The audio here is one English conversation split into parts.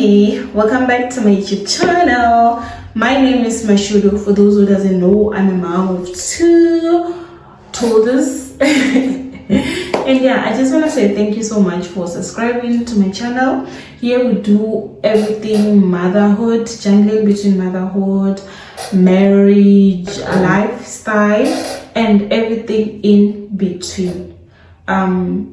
Hey, welcome back to my YouTube channel. My name is Mashudu. For those who doesn't know, I'm a mom of two toddlers. And yeah, I just want to say thank you so much for subscribing to my channel. Here we do everything motherhood, jangling between motherhood, marriage, lifestyle, and everything in between.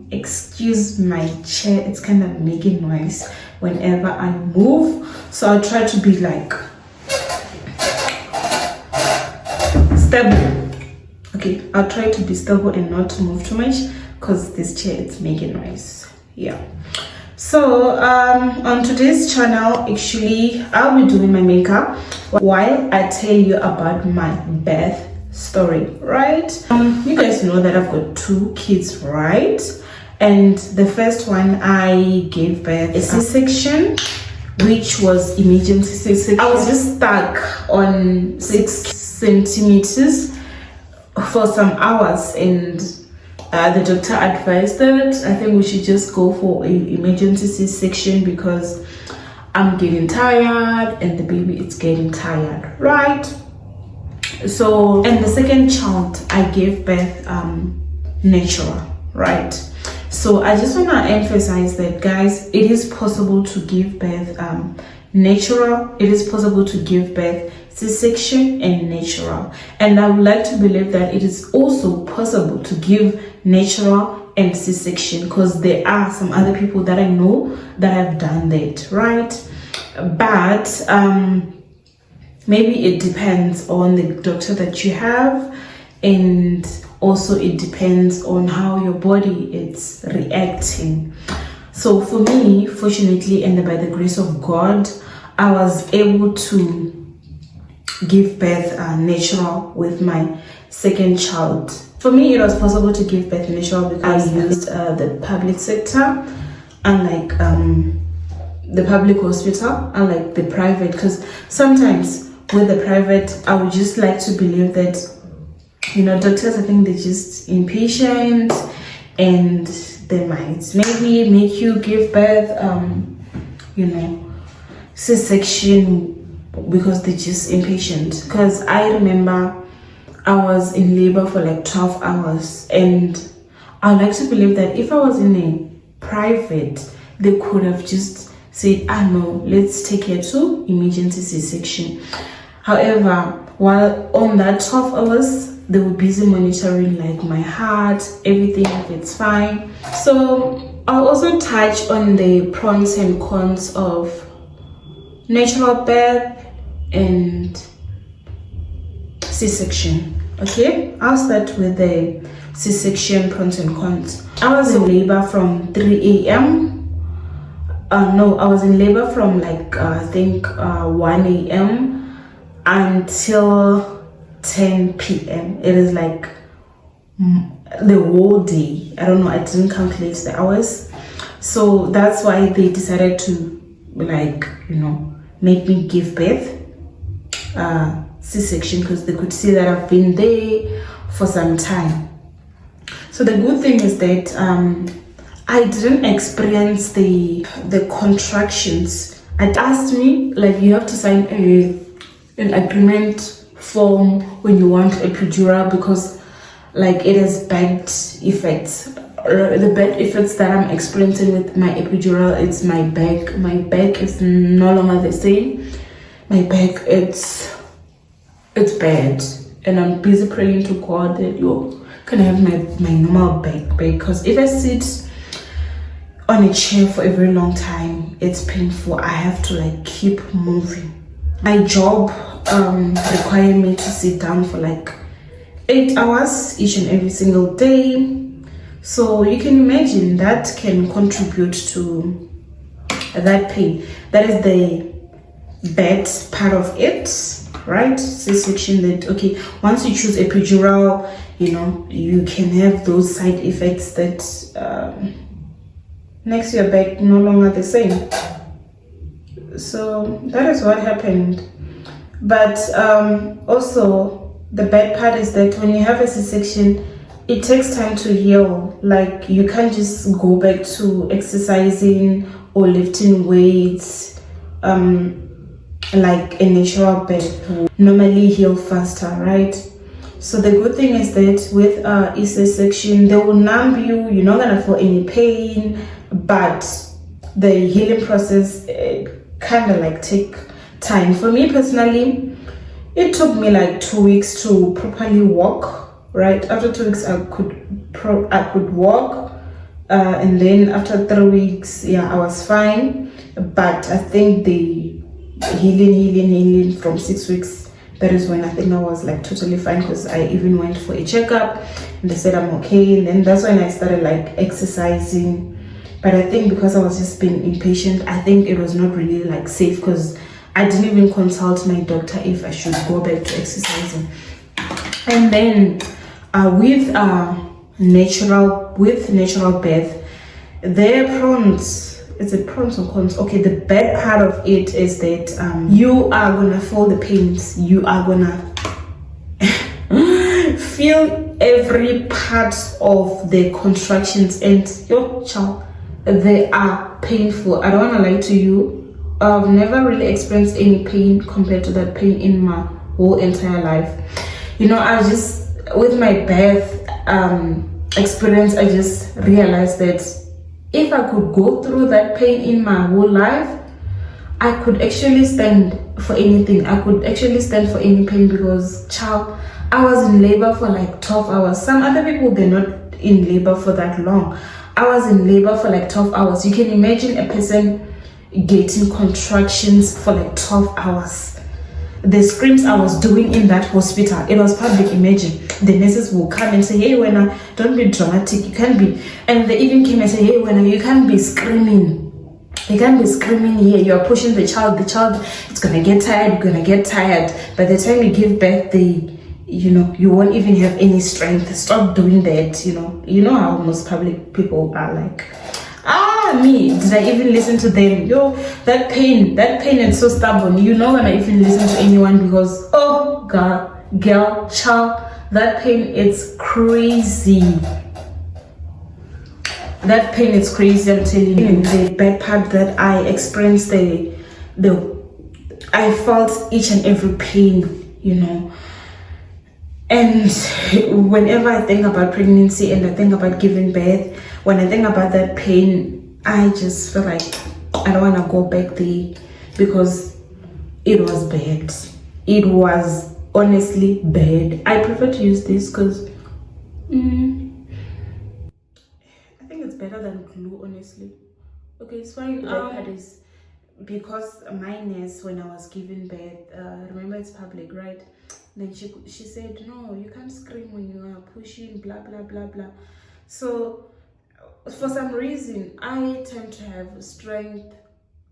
Excuse my chair, it's kind of making noise whenever I move, so I'll try to be like stable. Okay, I'll try to be stable and not to move too much because this chair is making noise. Yeah, so on today's channel, actually I'll be doing my makeup while I tell you about my birth story, right? You guys know that I've got two kids, right? And the first one, I gave birth a C-section, which was emergency C-section. I was just stuck on 6 centimeters for some hours, and the doctor advised that I think we should just go for an emergency C-section because I'm getting tired and the baby is getting tired, right? So, and the second child I gave birth natural, right? So I just want to emphasize that, guys, it is possible to give birth natural. It is possible to give birth C-section and natural, and I would like to believe that it is also possible to give natural and C-section, because there are some other people that I know that have done that, right? But maybe it depends on the doctor that you have, and also it depends on how your body is reacting. So for me, fortunately, and by the grace of God, I was able to give birth natural with my second child. For me, it was possible to give birth natural because I used the public sector, unlike the public hospital, unlike the private, because sometimes with the private, I would just like to believe that, you know, doctors, I think they're just impatient and they might maybe make you give birth, you know, C-section because they're just impatient. Because I remember I was in labor for like 12 hours, and I like to believe that if I was in a private, they could have just said, no, let's take her to emergency C-section. However, while on that 12 hours, they were busy monitoring like my heart, everything, if it's fine. So I'll also touch on the pros and cons of natural birth and C-section. Okay, I'll start with the C-section pros and cons. I was in labor from 3 a.m. No, I was in labor from like I think 1 a.m. until 10 p.m. It is like the whole day. I don't know, I didn't calculate the hours. So that's why they decided to, like, you know, make me give birth C-section, because they could see that I've been there for some time. So the good thing is that I didn't experience the contractions. It asked me, like, you have to sign an agreement form when you want a epidural, because like it has bad effects. The bad effects that I'm experiencing with my epidural, it's my back is no longer the same. My back, it's bad, and I'm busy praying to God that you can have my normal back, because if I sit on a chair for a very long time, it's painful. I have to like keep moving. My job require me to sit down for like 8 hours each and every single day, so you can imagine that can contribute to that pain. That is the bad part of it, right? C-section, that okay, once you choose epidural, you know, you can have those side effects that makes your back no longer the same. So that is what happened. But also the bad part is that when you have a C-section, it takes time to heal. Like, you can't just go back to exercising or lifting weights like a natural birth will normally heal faster, right? So the good thing is that with C-section, they will numb you. You're not gonna feel any pain, but the healing process kind of like take time. For me personally, it took me like 2 weeks to properly walk. Right after 2 weeks, I could walk, and then after 3 weeks, yeah, I was fine. But I think the healing from 6 weeks, that is when I think I was like totally fine, because I even went for a checkup and they said I'm okay. And then that's when I started like exercising. But I think because I was just being impatient, I think it was not really like safe, because I didn't even consult my doctor if I should go back to exercising. And then with natural birth, there are pros. It's a pros and cons. Okay, the bad part of it is that you are gonna feel the pains. You are gonna feel every part of the contractions, and your child, they are painful. I don't want to lie to you. I've never really experienced any pain compared to that pain in my whole entire life. I just, with my birth experience, I just realized that if I could go through that pain in my whole life, I could actually stand for anything. I could actually stand for any pain, because I was in labor for like 12 hours. Some other people, they're not in labor for that long. I was in labor for like 12 hours. You can imagine a person getting contractions for like 12 hours. The screams I was doing in that hospital, it was public. Imagine the nurses will come and say, hey, Wena, don't be dramatic, you can't be. And they even came and say, hey, Wena, you can't be screaming. You can't be screaming here. You're pushing the child. It's gonna get tired. You're gonna get tired. By the time you give birth, you won't even have any strength. Stop doing that. You know how most public people are like. Me, did I even listen to them? That pain is so stubborn. When I even listen to anyone, because oh god, girl, child, that pain is crazy. That pain is crazy, I'm telling you. The bad part that I experienced, I felt each and every pain, And whenever I think about pregnancy and I think about giving birth, when I think about that pain, I just feel like I don't want to go back there, because it was bad. It was honestly bad. I prefer to use this because I think it's better than glue, honestly. Okay, it's fine. That is because my nurse, when I was giving birth, remember it's public, right? Then she said, no, you can't scream when you are pushing, blah blah blah blah. So for some reason, I tend to have strength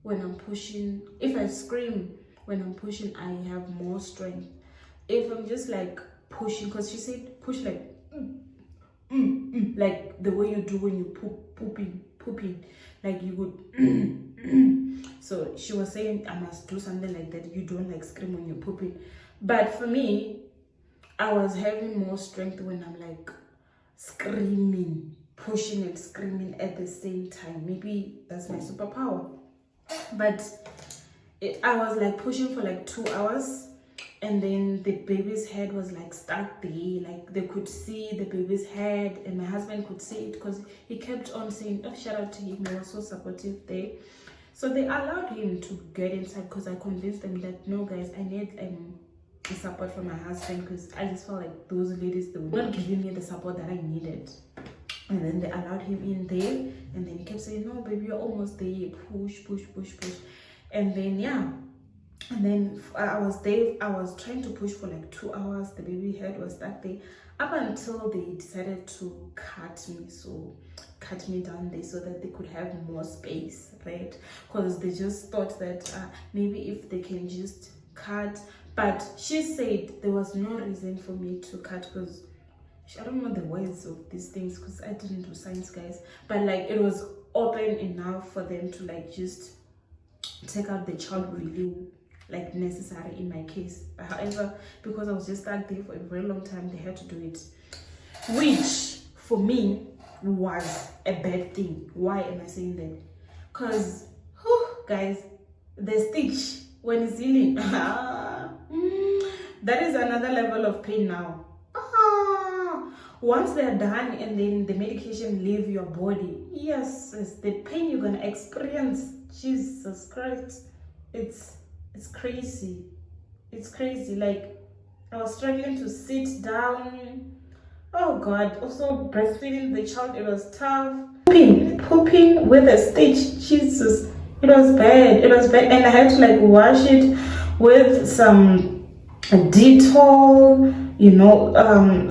when I'm pushing. If I scream when I'm pushing, I have more strength. If I'm just like pushing, because she said push like like the way you do when you pooping, like you would so she was saying I must do something like that. You don't like scream when you're pooping. But for me, I was having more strength when I'm like screaming, pushing and screaming at the same time. Maybe that's my superpower. But I was like pushing for like 2 hours, and then the baby's head was like stuck there. Like they could see the baby's head, and my husband could see it, because he kept on saying, oh, shout out to him, he was so supportive there. So they allowed him to get inside, because I convinced them that no guys, I need the support from my husband, because I just felt like those ladies, they were not giving me the support that I needed. And then they allowed him in there, and then he kept saying, no baby, you're almost there, push. And then and then I was there, I was trying to push for like 2 hours. The baby head was stuck there, up until they decided to cut me down there, so that they could have more space, right? Because they just thought that maybe if they can just cut. But she said there was no reason for me to cut, because I don't know the words of these things, because I didn't do science, guys. But like it was open enough for them to like just take out the child really like necessary in my case. However, because I was just stuck there for a very long time, they had to do it, which for me was a bad thing. Why am I saying that? Because guys, the stitch when it's healing. That is another level of pain now. Once they're done and then the medication leave your body, yes, it's the pain you're gonna experience. Jesus Christ, it's crazy. It's crazy. Like, I was struggling to sit down. Oh God. Also breastfeeding the child, it was tough. Pooping with a stitch. Jesus, it was bad. It was bad, and I had to like wash it with some Dettol,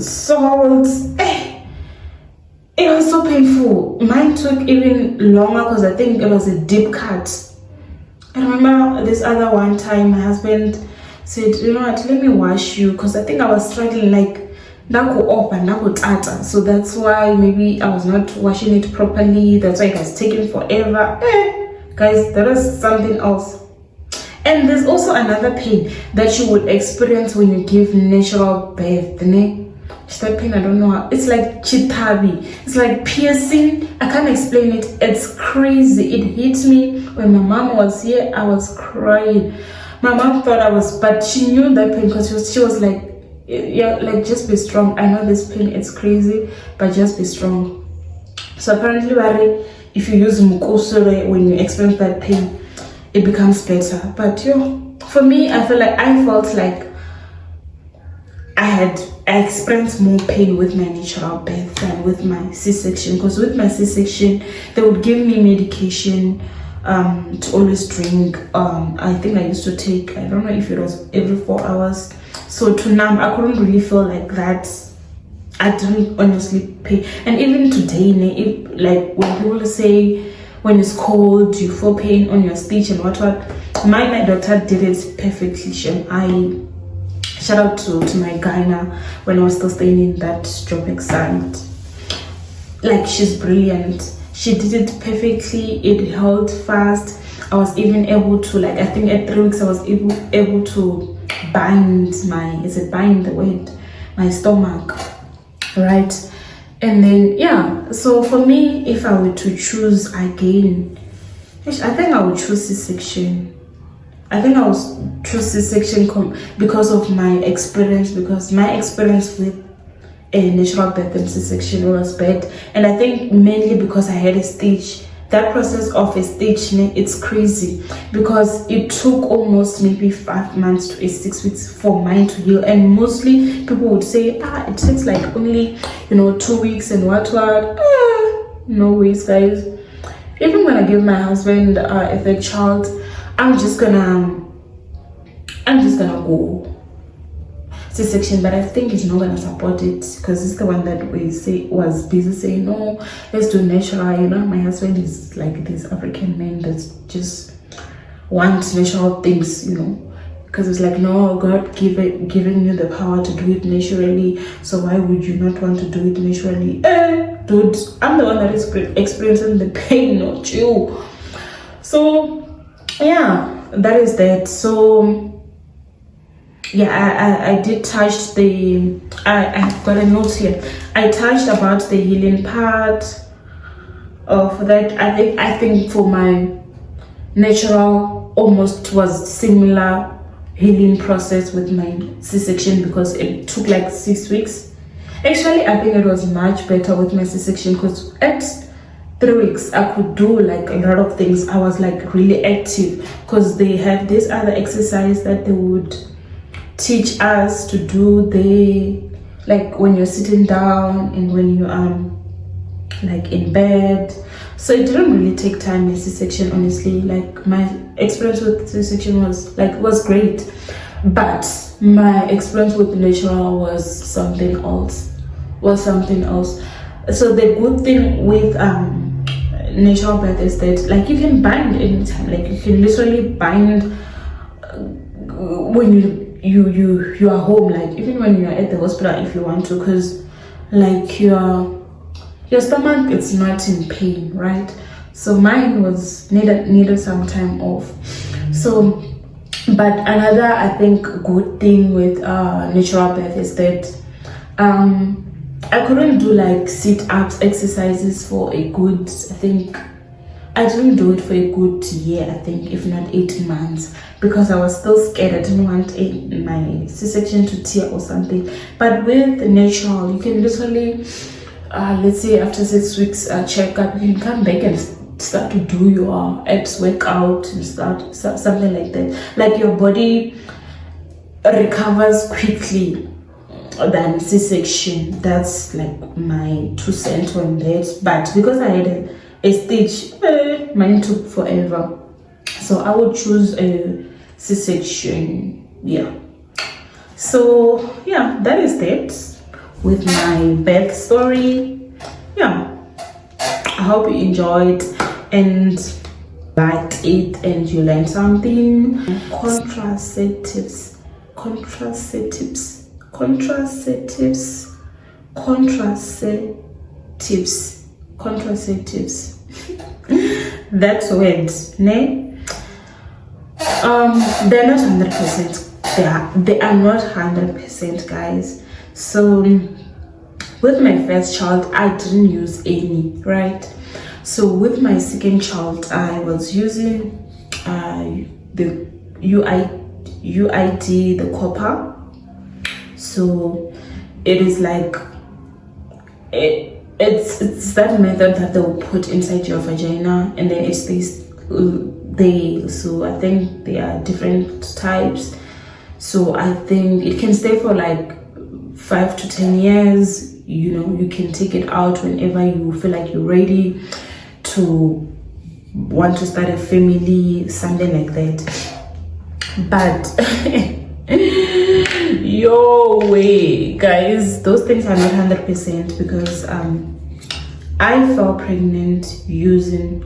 salt. It was so painful. Mine took even longer because I think it was a deep cut. I remember this other one time my husband said, you know what, let me wash you, because I think I was struggling like so that's why maybe I was not washing it properly. That's why it was taking forever. Guys, that was something else. And there's also another pain that you would experience when you give natural birth. That pain, I don't know how. It's like chitabi. It's like piercing. I can't explain it. It's crazy. It hit me when my mom was here. I was crying. My mom thought I was, but she knew that pain because she was like, yeah, like, just be strong. I know this pain, it's crazy, but just be strong. So apparently, if you use mukosore when you experience that pain, it becomes better. But for me, I felt like I experienced more pain with my natural birth than with my C-section, because with my C-section they would give me medication to always drink. I think I used to take, I don't know if it was every 4 hours, so to numb. I couldn't really feel like that. I didn't honestly pay. And even today, like when people say when it's cold you feel pain on your stitch and what, my doctor did it perfectly. I shout out to my gyna when I was still staying in that Joburg site. Like, she's brilliant. She did it perfectly. It held fast. I was even able to, like, I think at 3 weeks I was able to bind my stomach, right? And then so for me, if I were to choose again, I think I would choose C-section. I think I would choose C-section because of my experience, because my experience with a natural birth and C-section was bad. And I think mainly because I had a stitch. That process of a stitch, it's crazy, because it took almost maybe 5 months to 6 weeks for mine to heal. And mostly people would say, it takes like only 2 weeks and what. No ways, guys. Even when I give my husband a third child, I'm just gonna go C-section, but I think he's not gonna support it, because it's the one that was busy saying, no, let's do natural. My husband is like this African man that just wants natural things, because it's like, no, God giving you the power to do it naturally, so why would you not want to do it naturally? Dude, I'm the one that is experiencing the pain, not you. So that is that. So I did touch I've got a note here. I touched about the healing part of that. I think for my natural almost was similar healing process with my C-section, because it took like 6 weeks. Actually, I think it was much better with my C-section, because at 3 weeks I could do like a lot of things. I was like really active, because they have this other exercise that they would teach us to do, like when you're sitting down and when you like in bed. So it didn't really take time in C-section, honestly. Like, my experience with C-section was great, but my experience with natural was something else. So the good thing with natural birth is that, like, you can bind anytime. Like, you can literally bind when you are home, like even when you're at the hospital if you want to, because like your stomach, it's not in pain, right? So mine was needed some time off. So, but another, I think, good thing with natural birth is that I couldn't do like sit-ups exercises for a good, I think, I didn't do it for a good year, I think, if not 8 months, because I was still scared. I didn't want my C-section to tear or something. But with the natural, you can literally, let's say after 6 weeks checkup, you can come back and start to do your abs workout and start something like that. Like your body recovers quickly than C-section. That's like my 2 cents on that. But because I had a stitch, mine took forever, so I would choose a C-section. Yeah, so yeah, that is it with my birth story. Yeah, I hope you enjoyed and liked it and you learned something. Contraceptives, contraceptives, contraceptives, contraceptives, contraceptives. That's weird, ne? They're not 100%. They are not 100%, guys. So with my first child, I didn't use any, right? So with my second child, I was using the UID, the copper. So it is like it's that method that they'll put inside your vagina and then it stays there. So I think there are different types. So I think it can stay for like 5 to 10 years. You know, you can take it out whenever you feel like you're ready to want to start a family, something like that. But yo way, guys, those things are not 100% because I fell pregnant using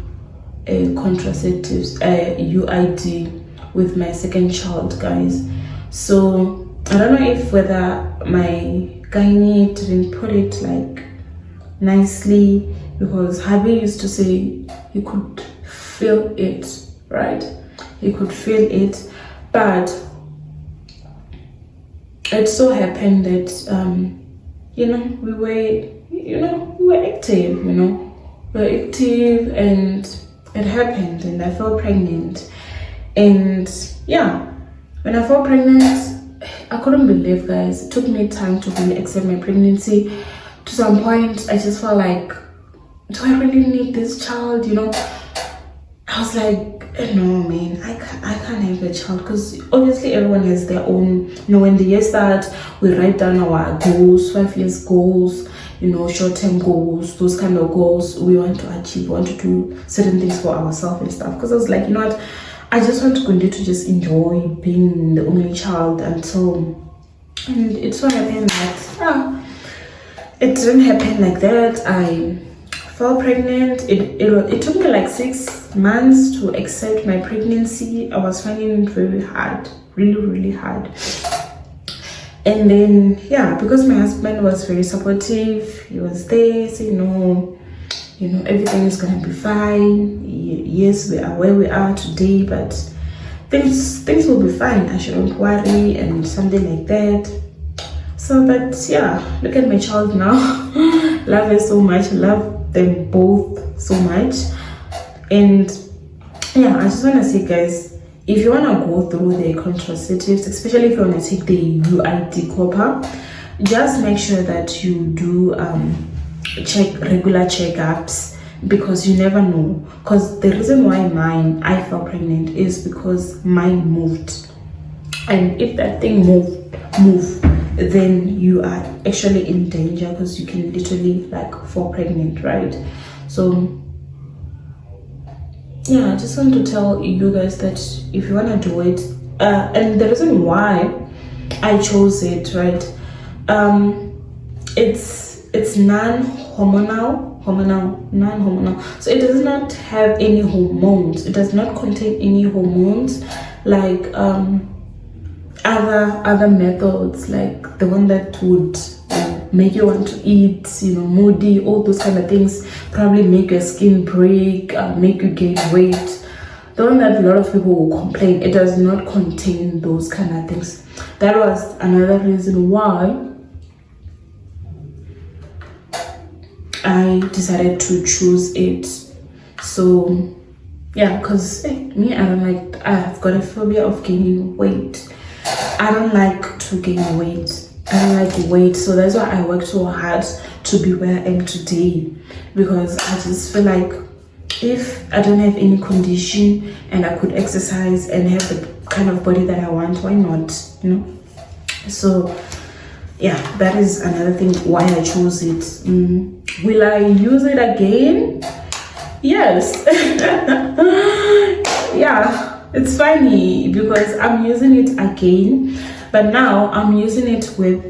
a contraceptives, a UID with my second child, guys. So I don't know if whether my gynae didn't put it like nicely, because hubby used to say he could feel it, right? He could feel it, but it so happened that you know, we were active, and it happened and I fell pregnant. And yeah, when I fell pregnant, I couldn't believe, guys. It took me time to really accept my pregnancy. To some point I just felt like, do I really need this child? I was like, no man, I can't have a child, because obviously everyone has their own, when the year starts, we write down our goals, 5 years goals, short-term goals, those kind of goals we want to achieve. We want to do certain things for ourselves and stuff. Because I was like, you know what, I just want to continue to just enjoy being the only child until, and it so happened that it didn't happen like that. I fell pregnant. It took me like 6 months to accept my pregnancy. I was finding it very hard, really hard. And then yeah, because my husband was very supportive, he was there saying, no, everything is gonna be fine. Yes, we are where we are today, but things will be fine. I shouldn't worry and something like that. So, but yeah, look at my child now. Love her so much, love them both so much. And yeah, I just want to say, guys, if you want to go through the contraceptives, especially if you want to take the UID copper, just make sure that you do regular checkups, because you never know. Because the reason why I fell pregnant is because mine moved, and if that thing move, then you are actually in danger, because you can literally like fall pregnant, right? So yeah, I just want to tell you guys that if you want to do it, and the reason why I chose it, right, it's non-hormonal, so it does not have any hormones. It does not contain any hormones like other methods, like the one that would make you want to eat, moody, all those kind of things, probably make your skin break, make you gain weight. The one that a lot of people will complain, it does not contain those kind of things. That was another reason why I decided to choose it. So Yeah, because me, I've got a phobia of gaining weight. I don't like to gain weight. I don't like weight, so that's why I work so hard to be where I am today, because I just feel like if I don't have any condition and I could exercise and have the kind of body that I want, why not, you know? So yeah, that is another thing why I chose it. Will I use it again? Yes. Yeah, it's funny because I'm using it again, but now I'm using it with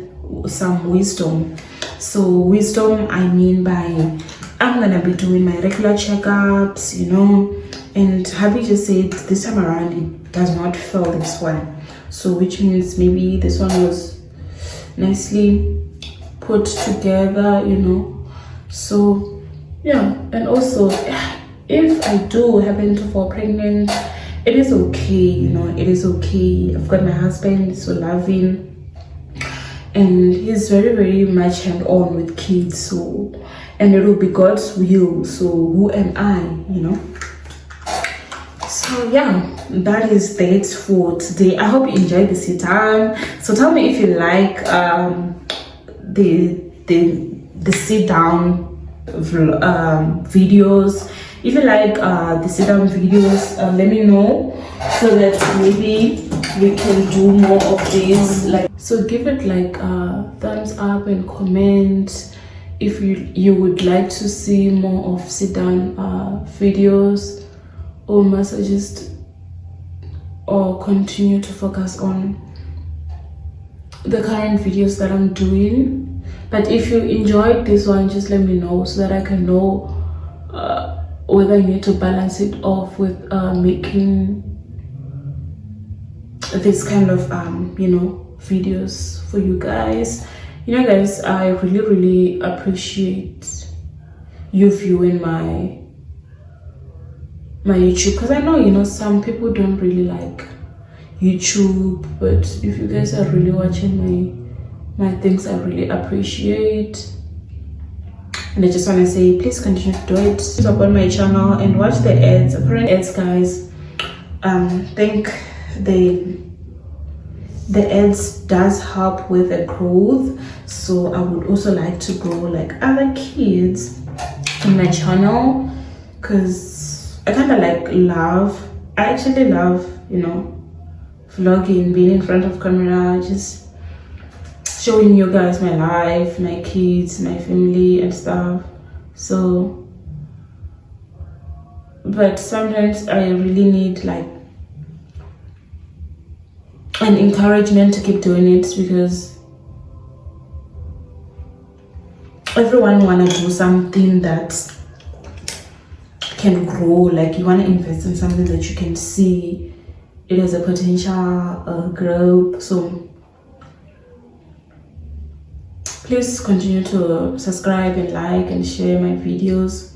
some wisdom. So wisdom, I mean by I'm gonna be doing my regular checkups, you know, and Happy just said this time around it does not feel this one. So which means maybe this one was nicely put together, you know. So yeah, and also if I do happen to fall pregnant, it is okay, you know, it is okay. I've got my husband, so loving, and he's very, very much hand-on with kids, so, and it will be God's will, so who am I, you know? So yeah, that is it for today. I hope you enjoyed the sit down. So tell me if you like the sit down videos. If you like the sit down videos, let me know so that maybe we can do more of these. Like, so give it like a thumbs up and comment if you would like to see more of sit down videos or massages, or continue to focus on the current videos that I'm doing. But if you enjoyed this one, just let me know so that I can know whether I need to balance it off with making this kind of you know, videos for you guys. You know guys, I really appreciate you viewing my YouTube, because I know, you know, some people don't really like YouTube, but if you guys are really watching my things, I really appreciate. And I just want to say, please continue to do it, support my channel and watch the ads. Apparent ads, guys, think the ads does help with the growth, so I would also like to grow like other kids in my channel, because I kind of I actually love, you know, vlogging, being in front of camera, just showing you guys my life, my kids, my family and stuff. So, but sometimes I really need like an encouragement to keep doing it, because everyone wanna do something that can grow. Like, you want to invest in something that you can see it has a potential growth. So please continue to subscribe and like and share my videos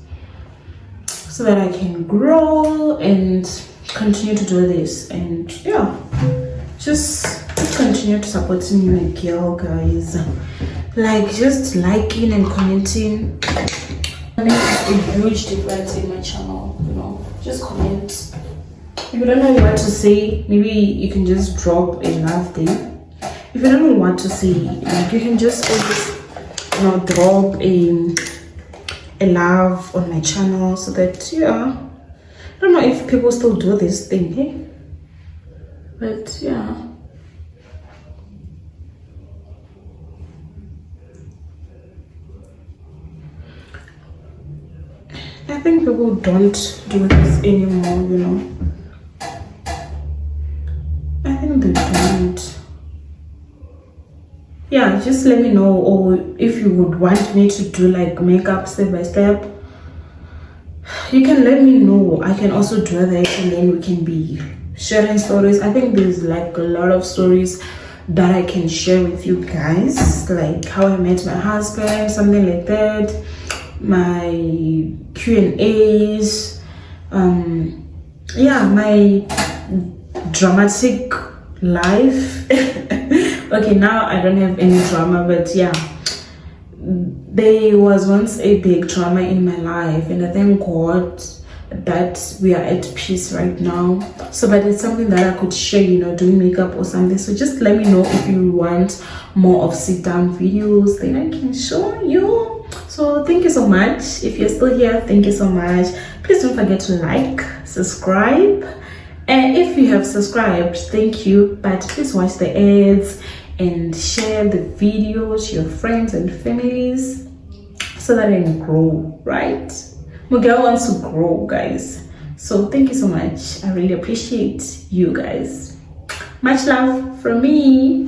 so that I can grow and continue to do this. And yeah, just continue to support me, my girl, guys. Like, just liking and commenting makes a huge difference in my channel, you know. Just comment. If you don't know what to say, maybe you can just drop a love thing. If you don't know what to say, like, you can just always, you know, drop a love on my channel, so that, yeah, I don't know if people still do this thing, hey? But yeah, I think people don't do this anymore, you know. I think they don't. Yeah, just let me know, or if you would want me to do like makeup step by step, you can let me know. I can also do that, and then we can be sharing stories. I think there's like a lot of stories that I can share with you guys, like how I met my husband, something like that, my Q&As, yeah, my dramatic life. Okay, now I don't have any drama, but yeah, there was once a big drama in my life, and I thank God that we are at peace right now. So but it's something that I could share, you know, doing makeup or something. So just let me know if you want more of sit down videos, then I can show you. So thank you so much. If you're still here, thank you so much. Please don't forget to like, subscribe, and if you have subscribed, thank you, but please watch the ads and share the videos to your friends and families so that I can grow, right? My girl wants to grow, guys. So thank you so much. I really appreciate you guys. Much love from me.